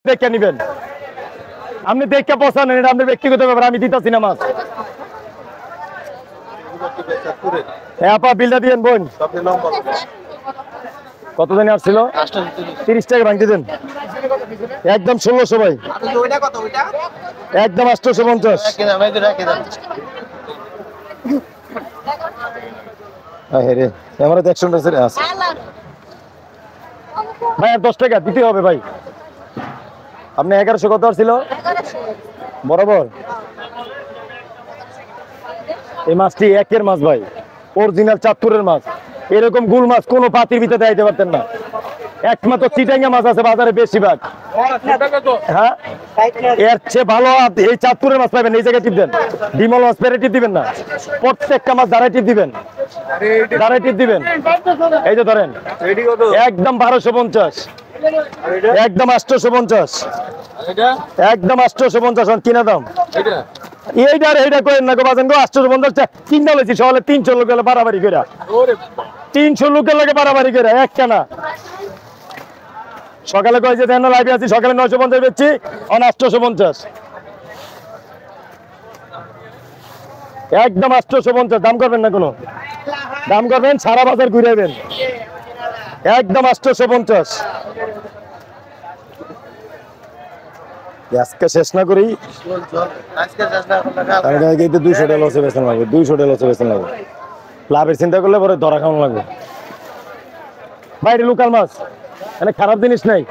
দেখে নিবেন আপনি দেখে পছন্দ নেন আপনার ব্যক্তিগত ব্যাপার আমি দিতাছি না মাছ আপা বিলটা দিয়েন বোন কত জানি আসছিল 30 টাকা ভাঙতে দেন একদম 1600 ভাই একদম 850 রে আমার 100 টাকা আছে ভাই আর 10 টাকা দিতে হবে ভাই আপনি 1100 কত ছিল বরাবর এই মাছটি একের মাছ ভাই অরিজিনাল চাঁদপুরের মাছ এরকম গুল মাছ কোনো পাতির ভিতরে দিতে পারতেন না একমাত্র চিটাঙ্গা মাছ আছে বাজারে বেশিরভাগ হ্যাঁ এর চেয়ে ভালো এই চাঁদপুরের মাছ পাবেন এই জায়গায় টিপ দেন ডিমল মাছ পেরে টিপ দিবেন না প্রত্যেকটা মাছ দাঁড়ায় টিপ দিবেন দাঁড়ায় টিপ দিবেন এই যে ধরেন একদম 1250 একদম 850 একদম 850 কিনা দাম এইটা করেন না গো বাজান গো 850 কিনা লইছি সকালে 300 লোক গেলে বাড়াবাড়ি কইরা 300 লোকের লাগে বাড়াবাড়ি কইরা একটা না সকালে কই যে দেন লাইভে আছি সকালে 950 বেচছি অন 850 একদম 850 দাম করবেন না কোনো দাম করবেন সারা বাজার ঘুরাইবেন একদম 850 আজকে শেষ না করি আজকে 200 টাকা লসে বেচন লাগবে 200 টাকা লসে বেচন লাগবে লাভের চিন্তা করলে পরে ধরা খাওয়ানো লাগবে বাইরে লোকাল মাছ মানে খারাপ জিনিস নাই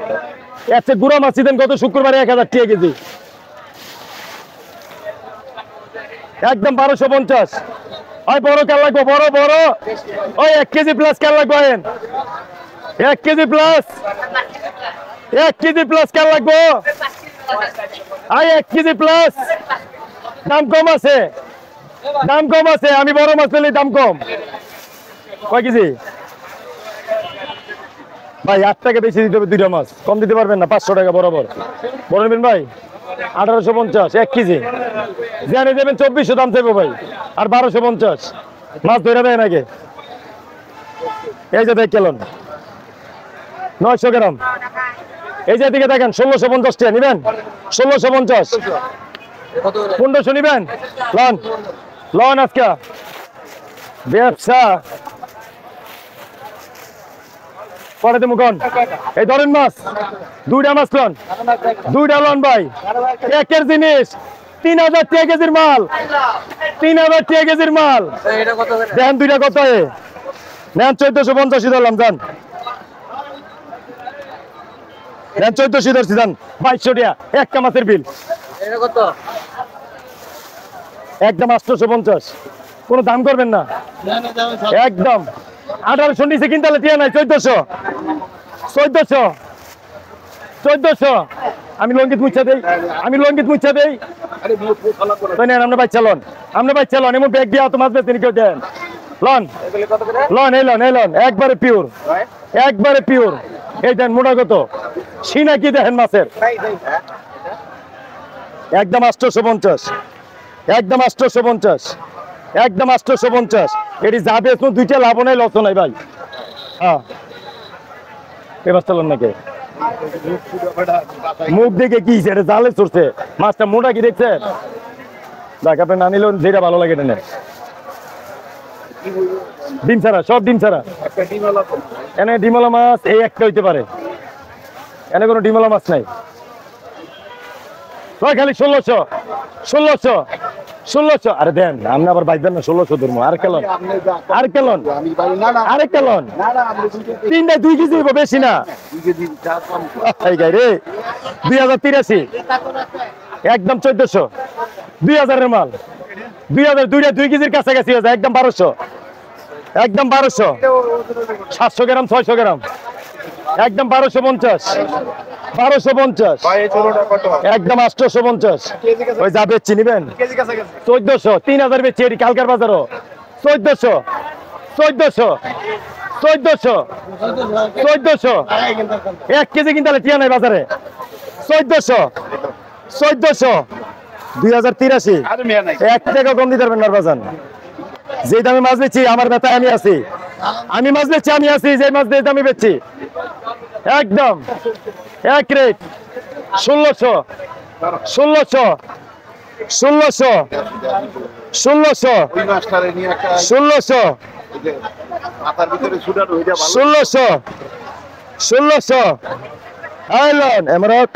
এত গুড়া মাছ দেন গত শুক্রবারে 1000 টাকা কেজি একদম 1250 ওই বড় কাল লাগবে বড় বড় ওই 1 কেজি প্লাস কাল লাগবে 1 কেজি প্লাস 1 কেজি প্লাস কাল লাগবে আই 1 কেজি প্লাস দাম কম আছে আমি বড় মাছ পেলে দাম কম কয় কেজি ভাই 8 টাকা বেশি দিতে হবে দুইটা মাছ কম দিতে পারবেন না 500 টাকা বরাবর বড় নেবেন ভাই 1850 1 কেজি জানে দেবেন 2400 দাম চাইবো ভাই আর 1250 মাছ ধরে দেয় নাকি এই যে দেখলেন 900 গ্রাম এই যে দিকে দেখেন 1650 টাকা নেবেন 1650 1500 নেবেন লন আজকে ব্যবসা পরে দেবো কোন এই ধরেন মাছ দুইটা মাছ লন দুইটা লন ভাই একের জিনিস 3000 টাকা কেজির মাল 3000 টাকা কেজির মাল দেন দুইটা কত নেন 1450 দিলাম যান নেন 1400 ধরছি যান 2200 টাকা একটা মাছের বিল একদম 850 কোনো দাম করবেন না একদম 1800 নিচে কিনতে হলে টিয়া নাই 1400 আমি লঙ্গিত মুচ্ছা দেই আমরা বাচ্চা লন এমন ব্যাগ দিয়া তো মাছ বেচতে কেউ দেন লন একবারে পিওর এই দেন মোটা কত সিনা কি দেখেন মাছের একদম 850 একদম 850 এটি যাবে দুইটা লাভ নাই লস নাই ভাই হ্যাঁ এবার চলেন নাকি মুখ দেখে কি এটা জালে চড়ছে মাছটা মোটা কি দেখছেন দেখ আপনি না নিলেন যেটা ভালো লাগে এটা ডিম ছাড়া সব ডিম ছাড়া এনে ডিমলা মাছ এই একটা হইতে পারে এনে কোনো ডিমলা মাছ নাই খালি 1600 আরে দেন আপনি আবার বাইবেন না 1600 ধরবো আর কেলন তিনটা 2 কেজি বেশি না রে 2083 একদম 1400 2000 এর মাল 2000 দুইটা 2 কেজির কাছাকাছি আছে একদম 1200 700 গ্রাম 600 গ্রাম একদম 1250 একদম 850 ওই যা বেচছি নিবেন 1400 3000 বেচছি এটি কালকার বাজারও 1400 1 কেজি কিনতে টিয়া নাই বাজারে 1400 2083 1 টাকা কম দিতে পারবেন না বাজান যে দামে মাছ বেচছি আমার বেতায় আমি আছি যে মাছ দিয়ে দামে বেচছি একদম এক রেট 1600 1600 1600 1600 ওই মাস্টারে নিয়ে একটা 1600 এই যে মাথার ভিতরে ছুটানো হইটা ভালো 1600 1600 আইলন এমরাত